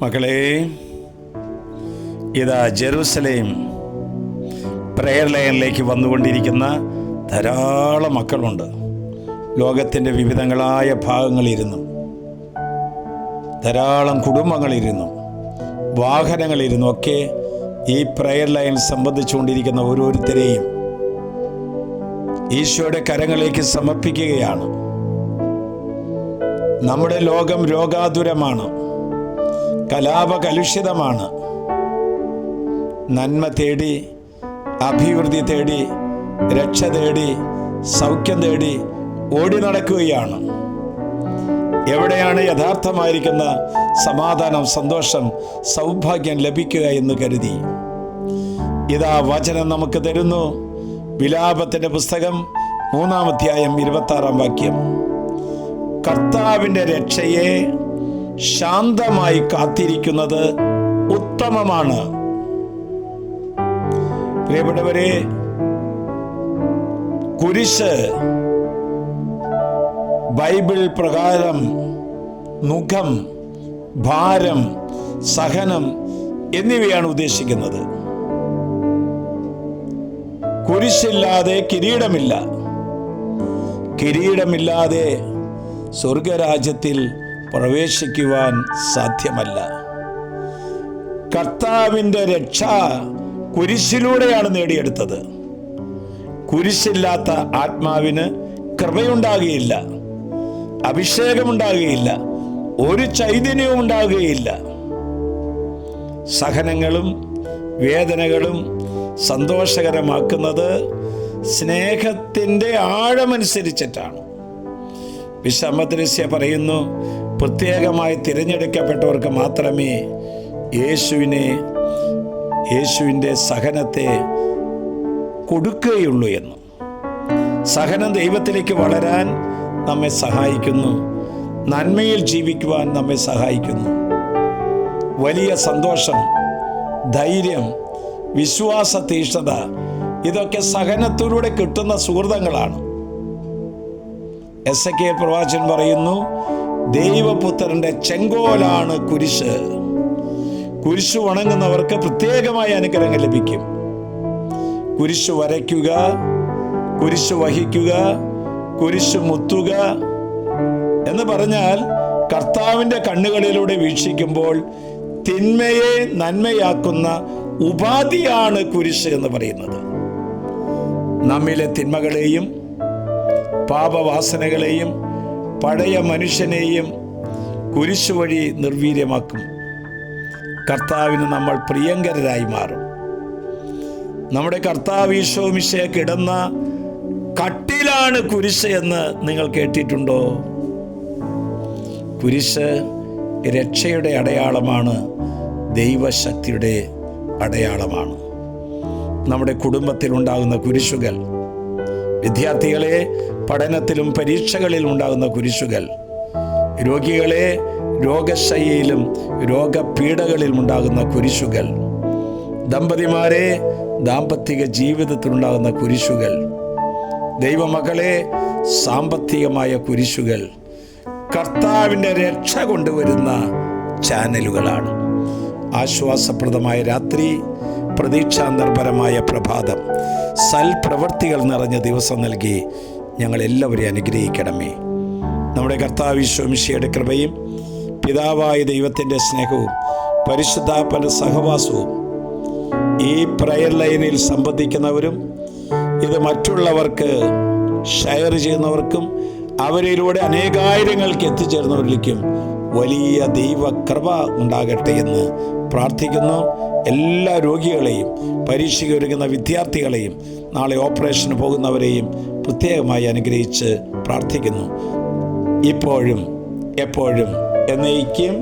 മക്കളെ, ഇതാ Jerusalem prayer ലൈനിലേക്ക് വന്നുകൊണ്ടിരിക്കുന്ന ധാരാളം മക്കളുണ്ട്. ലോകത്തിൻ്റെ വിവിധങ്ങളായ ഭാഗങ്ങളിലിരുന്നും, ധാരാളം കുടുംബങ്ങളിലിരുന്നും, വാഹനങ്ങളിലിരുന്നും ഒക്കെ ഈ പ്രയർ ലൈൻ സംബന്ധിച്ചുകൊണ്ടിരിക്കുന്ന ഓരോരുത്തരെയും ഈശോയുടെ കരങ്ങളിലേക്ക് സമർപ്പിക്കുകയാണ്. നമ്മുടെ ലോകം രോഗാതുരമാണ്, കലാപകലുഷിതമാണ്. നന്മ തേടി, അഭിവൃദ്ധി തേടി, രക്ഷ തേടി, സൗഖ്യം തേടി ഓടി നടക്കുകയാണ്. എവിടെയാണ് യഥാർത്ഥമായിരിക്കുന്ന സമാധാനം, സന്തോഷം, സൗഭാഗ്യം ലഭിക്കുക എന്ന് കരുതി ഇതാ വചനം നമുക്ക് തരുന്നു. വിലാപത്തിൻ്റെ പുസ്തകം 3-ാം അധ്യായം 26-ാം വാക്യം. കർത്താവിൻ്റെ രക്ഷയെ ശാന്തമായി കാത്തിരിക്കുന്നത് ഉത്തമമാണ്. പ്രിയപ്പെട്ടവരെ, കുരിശ് ബൈബിൾ പ്രകാരം മുഖം, ഭാരം, സഹനം എന്നിവയാണ് ഉദ്ദേശിക്കുന്നത്. കുരിശില്ലാതെ കിരീടമില്ല. കിരീടമില്ലാതെ സ്വർഗരാജ്യത്തിൽ പ്രവേശിക്കുവാൻ സാധ്യമല്ല. കർത്താവിൻ്റെ രക്ഷ കുരിശിലൂടെയാണ് നേടിയെടുത്തത്. കുരിശില്ലാത്ത ആത്മാവിന് കൃപയുണ്ടാകുകയില്ല, അഭിഷേകമുണ്ടാകുകയില്ല, ഒരു ചൈതന്യവും ഉണ്ടാകുകയില്ല. സഹനങ്ങളും വേദനകളും സന്തോഷകരമാക്കുന്നത് സ്നേഹത്തിൻ്റെ ആഴമനുസരിച്ചിട്ടാണ്. വിശുദ്ധ പറയുന്നു, പ്രത്യേകമായി തിരഞ്ഞെടുക്കപ്പെട്ടവർക്ക് മാത്രമേ യേശുവിൻ്റെ സഹനത്തെ കൊടുക്കുകയുള്ളൂ എന്ന്. സഹനം ദൈവത്തിലേക്ക് വളരാൻ നമ്മെ സഹായിക്കുന്നു, നന്മയിൽ ജീവിക്കുവാൻ നമ്മെ സഹായിക്കുന്നു. വലിയ സന്തോഷം, ധൈര്യം, വിശ്വാസ തീഷ്ണത ഇതൊക്കെ സഹനത്തിലൂടെ കിട്ടുന്ന സുഹൃതങ്ങളാണ്. എസെക്കിയേൽ പ്രവാചകൻ പറയുന്നു, ദൈവപുത്രന്റെ ചെങ്കോലാണ് കുരിശ്. കുരിശ് വണങ്ങുന്നവർക്ക് പ്രത്യേകമായ അനുഗ്രഹങ്ങൾ ലഭിക്കും. കുരിശ് വരയ്ക്കുക, കുരിശ് വഹിക്കുക, കുരിശ് മുത്തുക എന്ന് പറഞ്ഞാൽ കർത്താവിൻ്റെ കണ്ണുകളിലൂടെ വീക്ഷിക്കുമ്പോൾ തിന്മയെ നന്മയാക്കുന്ന ഉപാധിയാണ് കുരിശ് എന്ന് പറയുന്നത്. നമ്മിലെ തിന്മകളെയും പാപവാസനകളെയും പഴയ മനുഷ്യനെയും കുരിശ് വഴി നിർവീര്യമാക്കും. കർത്താവിന് നമ്മൾ പ്രിയങ്കരരായി മാറും. നമ്മുടെ കർത്താവ് ഈശോ മിശിഹാ കിടന്ന കട്ടിലാണ് കുരിശ് എന്ന് നിങ്ങൾ കേട്ടിട്ടുണ്ടോ? കുരിശ് രക്ഷയുടെ അടയാളമാണ്, ദൈവശക്തിയുടെ അടയാളമാണ്. നമ്മുടെ കുടുംബത്തിൽ ഉണ്ടാകുന്ന കുരിശുകൾ, വിദ്യാർത്ഥികളെ പഠനത്തിലും പരീക്ഷകളിലും ഉണ്ടാകുന്ന കുരിശുകൾ, രോഗികളെ രോഗശയ്യയിലും രോഗപീഠകളിലും ഉണ്ടാകുന്ന കുരിശുകൾ, ദമ്പതിമാരെ ദാമ്പത്തിക ജീവിതത്തിലുണ്ടാകുന്ന കുരിശുകൾ, ദൈവമക്കളെ സാമ്പത്തികമായ കുരിശുകൾ കർത്താവിൻ്റെ രക്ഷ കൊണ്ടുവരുന്ന ചാനലുകളാണ്. ആശ്വാസപ്രദമായ രാത്രി, പ്രതീക്ഷാനിർഭരമായ പ്രഭാതം, സൽപ്രവൃത്തികൾ നിറഞ്ഞ ദിവസം നൽകി ഞങ്ങളെല്ലാവരെയും അനുഗ്രഹിക്കണമേ. നമ്മുടെ കർത്താവ് ഈശോ മിശിഹായുടെ കൃപയും പിതാവായ ദൈവത്തിൻ്റെ സ്നേഹവും പരിശുദ്ധാത്മാവിന്റെ സഹവാസവും ഈ പ്രയർ ലൈനിൽ സംബന്ധിക്കുന്നവരും ഇത് മറ്റുള്ളവർക്ക് ഷെയർ ചെയ്യുന്നവർക്കും അവരിലൂടെ അനേകായിരങ്ങൾക്ക് എത്തിച്ചേർന്നവരിലേക്കും വലിയ ദൈവകൃപ ഉണ്ടാകട്ടെ എന്ന് പ്രാർത്ഥിക്കുന്നു. എല്ലാ രോഗികളെയും, പരീക്ഷയ്ക്ക് ഒരുങ്ങുന്ന വിദ്യാർത്ഥികളെയും, നാളെ ഓപ്പറേഷന് പോകുന്നവരെയും പ്രത്യേകമായി അനുഗ്രഹിച്ച് പ്രാർത്ഥിക്കുന്നു. ഇപ്പോഴും എപ്പോഴും എന്നേക്കും.